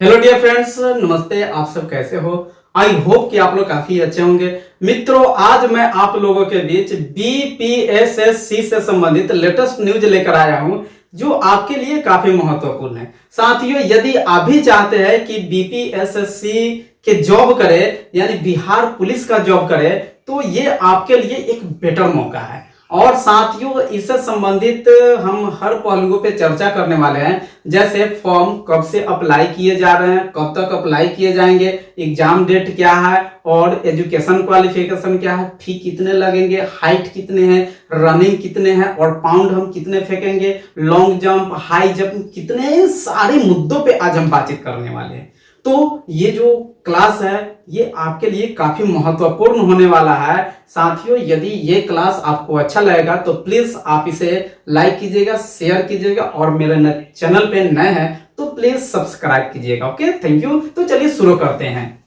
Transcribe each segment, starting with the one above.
Hello dear friends, नमस्ते। आप सब कैसे हो? आई होप कि आप लोग काफी अच्छे होंगे। मित्रों, आज मैं आप लोगों के बीच बीपीएसएससी से संबंधित लेटेस्ट न्यूज लेकर आया हूं जो आपके लिए काफी महत्वपूर्ण है। साथियों, यदि आप भी चाहते हैं कि बीपीएसएससी के जॉब करे यानी बिहार पुलिस का जॉब करे तो ये आपके लिए एक बेटर मौका है। और साथियों, इससे संबंधित हम हर पहलुओं पे चर्चा करने वाले हैं, जैसे फॉर्म कब से अप्लाई किए जा रहे हैं, कब तक अप्लाई किए जाएंगे, एग्जाम डेट क्या है और एजुकेशन क्वालिफिकेशन क्या है, फी कितने लगेंगे, हाइट कितने हैं, रनिंग कितने हैं और पाउंड हम कितने फेंकेंगे, लॉन्ग जंप, हाई जंप, कितने सारे मुद्दों पे आज हम बातचीत करने वाले हैं। तो ये जो क्लास है ये आपके लिए काफी महत्वपूर्ण होने वाला है। साथियों, यदि ये क्लास आपको अच्छा लगेगा तो प्लीज आप इसे लाइक कीजिएगा, शेयर कीजिएगा और मेरे चैनल पे नए हैं तो प्लीज सब्सक्राइब कीजिएगा। Okay, thank you. तो चलिए शुरू करते हैं।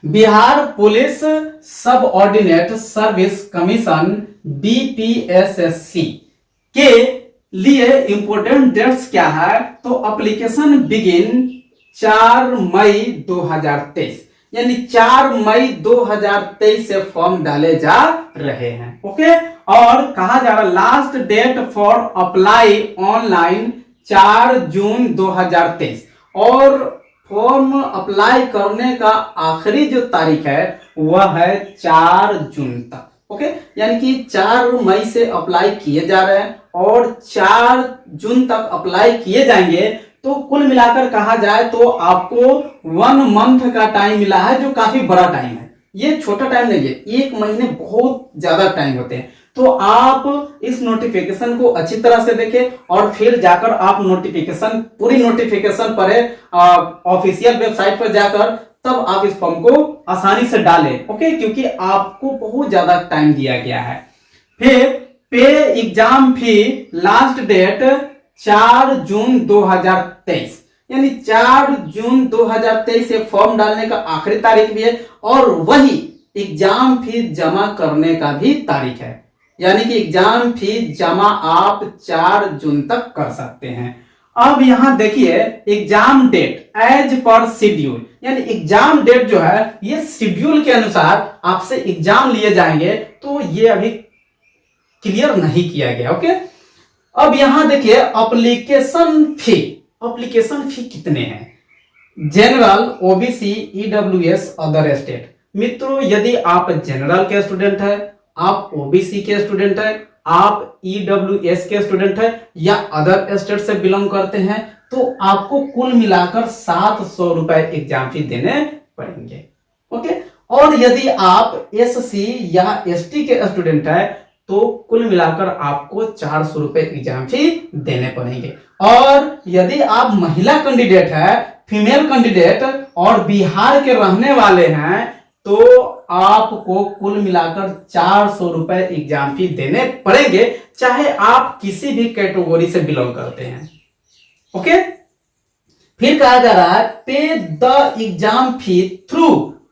बिहार पुलिस सब ऑर्डिनेट सर्विस कमीशन बीपीएसएससी के लिए इंपोर्टेंट डेट्स क्या है? तो एप्लीकेशन बिगिन 4 मई 2023 यानी 4 मई 2023 से फॉर्म डाले जा रहे हैं। ओके, और कहा जा रहा last date for apply online 4 June 2023 और फॉर्म अप्लाई करने का आखिरी जो तारीख है वह है 4 जून तक। ओके, यानी कि 4 मई से अप्लाई किए जा रहे हैं और 4 जून तक अप्लाई किए जाएंगे। तो कुल मिलाकर कहा जाए तो आपको 1 मंथ का टाइम मिला है, जो काफी बड़ा टाइम है। ये छोटा टाइम नहीं है, 1 महीने बहुत ज्यादा टाइम होते हैं। तो आप इस नोटिफिकेशन को अच्छी तरह से देखें और फिर जाकर आप नोटिफिकेशन पूरी नोटिफिकेशन पढ़े, ऑफिशियल वेबसाइट पर जाकर तब आप इस फॉर्म को आसानी से डालें। ओके, क्योंकि आपको बहुत ज्यादा टाइम दिया गया है। फिर पे एग्जाम फी लास्ट डेट 4 जून 2023 यानी 4 जून 2023 से फॉर्म डालने का आखिरी तारीख भी है और वही एग्जाम फी जमा करने का भी तारीख है। यानी कि एग्जाम फी जमा आप 4 जून तक कर सकते हैं। अब यहां देखिए exam date as per schedule, यानी एग्जाम डेट जो है ये शेड्यूल के अनुसार आपसे एग्जाम लिए जाएंगे, तो ये अभी क्लियर नहीं किया गया। ओके, अब यहां देखिए एप्लीकेशन फी कितने हैं? General, OBC, EWS, other state. मित्रों, यदि आप जनरल के स्टूडेंट है, आप ओबीसी के स्टूडेंट है, आप ईडब्ल्यूएस के स्टूडेंट है या अदर स्टेट से बिलोंग करते हैं तो आपको कुल मिलाकर 700 रुपए एग्जाम फी देने पड़ेंगे। ओके, और यदि आप एससी या एसटी के स्टूडेंट है तो कुल मिलाकर आपको 400 रुपए एग्जाम फी देने पड़ेंगे। और यदि आप महिला कैंडिडेट है, फीमेल कैंडिडेट और बिहार के रहने वाले हैं तो आपको कुल मिलाकर 400 रुपए एग्जाम फी देने पड़ेंगे, चाहे आप किसी भी कैटेगरी से बिलोंग करते हैं। ओके, फिर कहा जा रहा है पे the exam fee through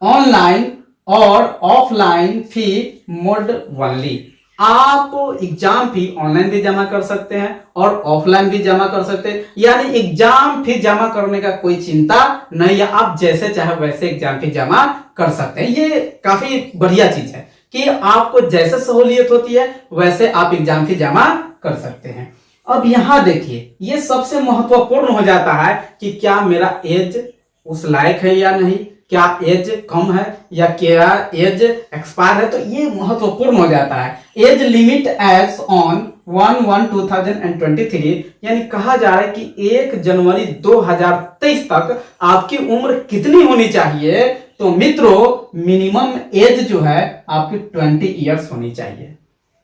online और ऑफलाइन फी मोड ओनली। आप एग्जाम फी ऑनलाइन भी जमा कर सकते हैं और ऑफलाइन भी जमा कर सकते हैं, यानी एग्जाम फी जमा करने का कोई चिंता नहीं है। आप जैसे चाहे वैसे एग्जाम फी जमा कर सकते हैं। ये काफी बढ़िया चीज है कि आपको जैसे सहूलियत होती है वैसे आप एग्जाम फी जमा कर सकते हैं। अब यहां देखिए ये सबसे महत्वपूर्ण हो जाता है कि क्या मेरा एज उस लायक है या नहीं, क्या एज कम है या क्या एज एक्सपायर है, तो ये महत्वपूर्ण हो जाता है। एज लिमिट एज ऑन 1/1/2023 यानी कहा जा रहा है कि 1 जनवरी 2023 तक आपकी उम्र कितनी होनी चाहिए? तो मित्रों, मिनिमम एज जो है आपकी 20 ईयर्स होनी चाहिए।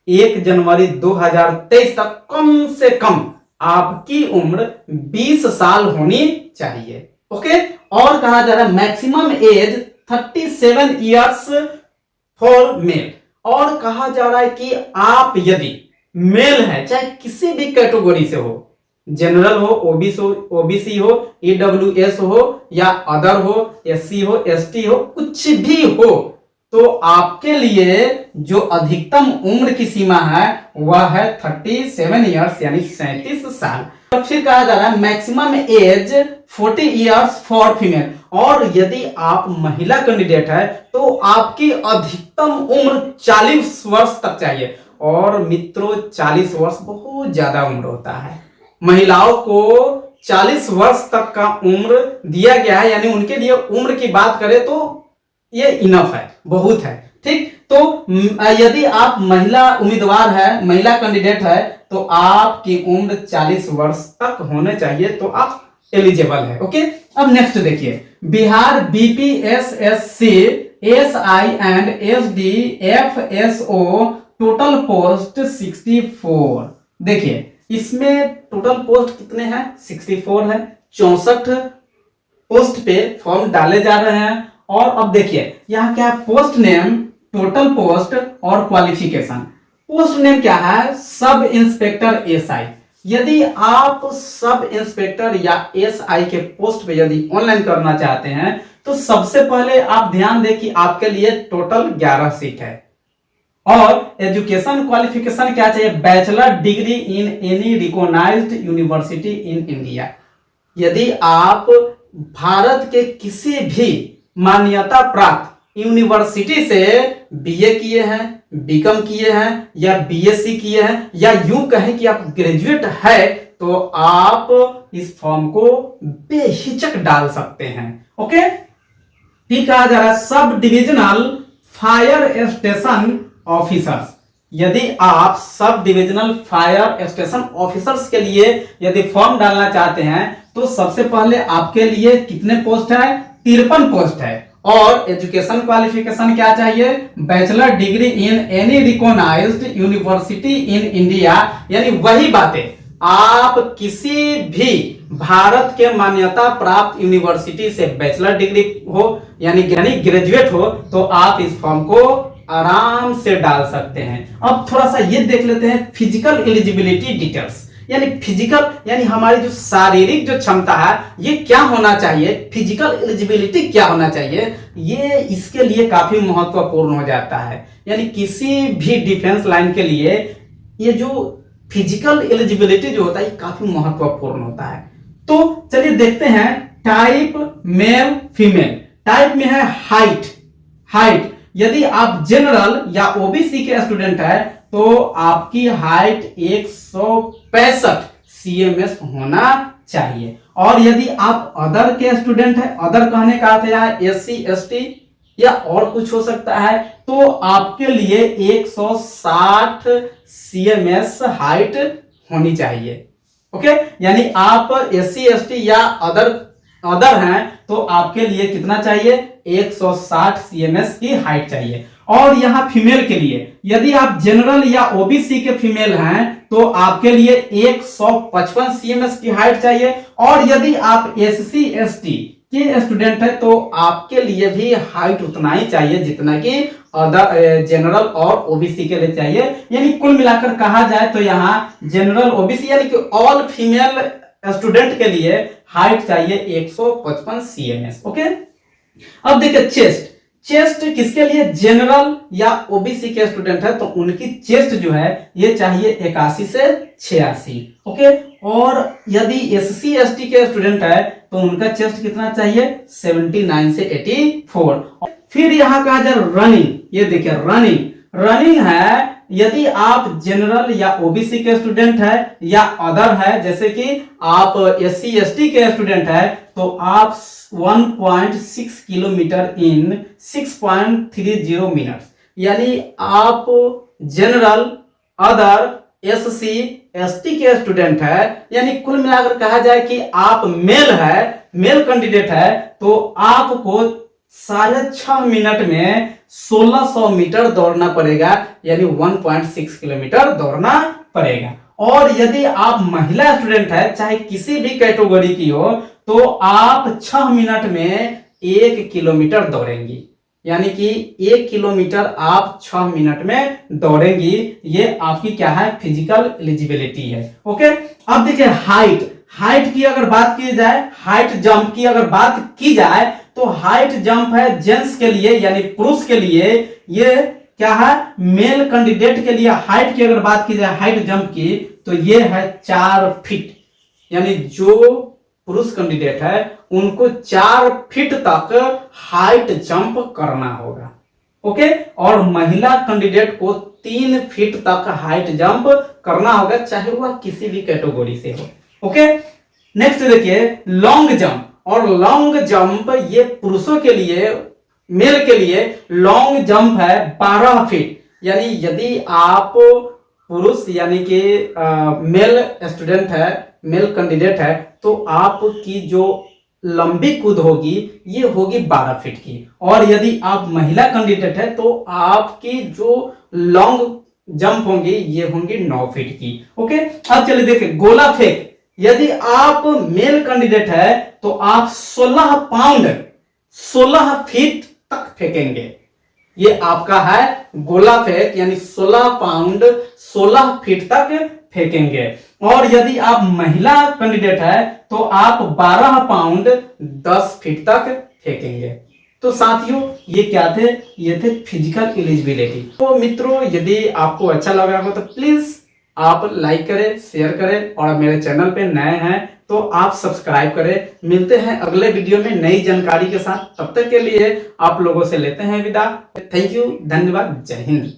1 जनवरी 2023 तक कम से कम आपकी उम्र 20 साल होनी चाहिए। ओके, और कहा जा रहा है maximum age 37 years for male. और कहा जा रहा है कि आप यदि मेल है, चाहे किसी भी कैटेगरी से हो, जनरल हो, ओबीसी हो, ईडब्ल्यूएस हो या अदर हो, एससी हो, एसटी हो, कुछ भी हो, तो आपके लिए जो अधिकतम उम्र की सीमा है वह है 37 ईयर्स यानी 37 साल। और फिर कहा जा रहा है maximum age 40 years for female, और यदि आप महिला कैंडिडेट है तो आपकी अधिकतम उम्र 40 वर्ष तक चाहिए। और मित्रों 40 वर्ष बहुत ज्यादा उम्र होता है, महिलाओं को 40 वर्ष तक का उम्र दिया गया है, यानी उनके लिए उम्र की बात करें तो ये इनफ है, बहुत है। ठीक, तो यदि आप महिला उम्मीदवार है, महिला कैंडिडेट है, तो आपकी उम्र 40 वर्ष तक होने चाहिए, तो आप एलिजिबल है। ओके, अब नेक्स्ट देखिए, Bihar BPSSC SI and SDFSO total post 64। देखिए इसमें टोटल पोस्ट कितने हैं, 64 है। 64 पोस्ट पे फॉर्म डाले जा रहे हैं। और अब देखिए यहाँ क्या है, पोस्ट नेम, टोटल पोस्ट और क्वालिफिकेशन। पोस्ट नेम क्या है, सब इंस्पेक्टर एसआई। यदि आप सब इंस्पेक्टर या एसआई के पोस्ट पे यदि ऑनलाइन करना चाहते हैं तो सबसे पहले आप ध्यान दें कि आपके लिए टोटल 11 सीट है। और एजुकेशन क्वालिफिकेशन क्या चाहिए, bachelor degree in any recognised university in India. यदि आप भारत के किसी भी मान्यता प्राप्त यूनिवर्सिटी से बीए किए हैं, बीकॉम किए हैं या बीएससी किए हैं, या यूं कहें कि आप ग्रेजुएट है, तो आप इस फॉर्म को बेहिचक डाल सकते हैं। ओके, ठीक कहा जा रहा है sub divisional fire station officers. यदि आप sub divisional fire station officers के लिए यदि फॉर्म डालना चाहते हैं तो सबसे पहले आपके लिए कितने पोस्ट है, 53 पोस्ट है। और एजुकेशन क्वालिफिकेशन क्या चाहिए, bachelor degree in any recognised university in India, यानी वही बातें, आप किसी भी भारत के मान्यता प्राप्त यूनिवर्सिटी से बैचलर डिग्री हो यानी ग्रेजुएट हो तो आप इस फॉर्म को आराम से डाल सकते हैं। अब थोड़ा सा ये देख लेते हैं फिजिकल एलिजिबिलिटी डिटेल्स, यानी फिजिकल यानी हमारी जो शारीरिक जो क्षमता है ये क्या होना चाहिए, फिजिकल एलिजिबिलिटी क्या होना चाहिए, ये इसके लिए काफी महत्वपूर्ण हो जाता है। यानी किसी भी डिफेंस लाइन के लिए ये जो फिजिकल एलिजिबिलिटी जो होता है ये काफी महत्वपूर्ण होता है। तो चलिए देखते हैं टाइप मेल फीमेल। टाइप में है हाइट। यदि आप जनरल या ओबीसी के स्टूडेंट है तो आपकी हाइट 165 सीएमएस होना चाहिए। और यदि आप अदर के स्टूडेंट है, अदर कहने का अर्थ है एससी एसटी या और कुछ हो सकता है, तो आपके लिए 160 सीएमएस हाइट होनी चाहिए। ओके, यानी आप एससी एसटी या अदर हैं तो आपके लिए कितना चाहिए, 160 सीएमएस की हाइट चाहिए। और यहां फीमेल के लिए यदि आप जनरल या ओबीसी के फीमेल हैं तो आपके लिए 155 सीएमएस की हाइट चाहिए। और यदि आप एससी एसटी के स्टूडेंट है तो आपके लिए भी हाइट उतना ही चाहिए जितना कि अदर जनरल और ओबीसी के लिए चाहिए। यानी कुल मिलाकर कहा जाए तो यहाँ जनरल ओबीसी यानी कि ऑल फीमेल स्टूडेंट के लिए हाइट चाहिए 155 सीएमएस। ओके, अब देखिए चेस्ट किसके लिए, जनरल या ओबीसी के स्टूडेंट है तो उनकी चेस्ट जो है ये चाहिए 81 से 86। ओके, और यदि एससी एसटी के स्टूडेंट है तो उनका चेस्ट कितना चाहिए, 79 से 84। फिर यहां कहा जाए रनिंग, ये देखिए रनिंग है यदि आप जनरल या ओबीसी के स्टूडेंट है या अदर है, जैसे कि आप एससी एसटी के स्टूडेंट है तो आप 1.6 किलोमीटर इन 6.30 मिनट, यानी आप जनरल अदर एससी एसटी के स्टूडेंट है, यानी कुल मिलाकर कहा जाए कि आप मेल कैंडिडेट है तो आपको 6.5 मिनट में 1600 मीटर दौड़ना पड़ेगा, यानी 1.6 किलोमीटर दौड़ना पड़ेगा। और यदि आप महिला स्टूडेंट है चाहे किसी भी कैटेगरी की हो तो आप 6 मिनट में 1 किलोमीटर दौड़ेंगी, यानी कि 1 किलोमीटर आप 6 मिनट में दौड़ेंगी। ये आपकी क्या है, फिजिकल एलिजिबिलिटी है। ओके, अब देखिए हाइट की अगर बात की जाए, हाइट जंप की अगर बात की जाए तो हाइट जंप है जेंट्स के लिए यानी पुरुष के लिए, ये क्या है, मेल कैंडिडेट के लिए हाइट की अगर बात की जाए हाइट जंप की तो ये है 4 फीट। यानी जो पुरुष कैंडिडेट है उनको 4 फीट तक हाइट जंप करना होगा। ओके, और महिला कैंडिडेट को 3 फीट तक हाइट जंप करना होगा, चाहे वह किसी भी कैटेगरी से हो। ओके, नेक्स्ट देखिए लॉन्ग जंप। और लॉन्ग जंप ये पुरुषों के लिए, मेल के लिए लॉन्ग जंप है 12 फीट। यानी यदि आप पुरुष यानी कि मेल स्टूडेंट है, मेल कैंडिडेट है, तो आपकी जो लंबी कूद होगी ये होगी 12 फीट की। और यदि आप महिला कैंडिडेट है तो आपकी जो लॉन्ग जंप होंगी ये होंगी 9 फीट की। ओके, अब चलिए देखिए गोला फेंक। यदि आप मेल कैंडिडेट है तो आप 16 पाउंड 16 फीट तक फेंकेंगे। ये आपका है गोला फेंक, यानी 16 पाउंड 16 फीट तक फेंकेंगे। और यदि आप महिला कैंडिडेट है तो आप 12 पाउंड 10 फीट तक फेंकेंगे। तो साथियों ये क्या थे, ये थे फिजिकल एलिजिबिलिटी। तो मित्रों यदि आपको अच्छा लगा हो तो प्लीज आप लाइक करें, शेयर करें, और मेरे चैनल पे नए हैं तो आप सब्सक्राइब करें। मिलते हैं अगले वीडियो में नई जानकारी के साथ, तब तक के लिए आप लोगों से लेते हैं विदा। थैंक यू, धन्यवाद, जय हिंद।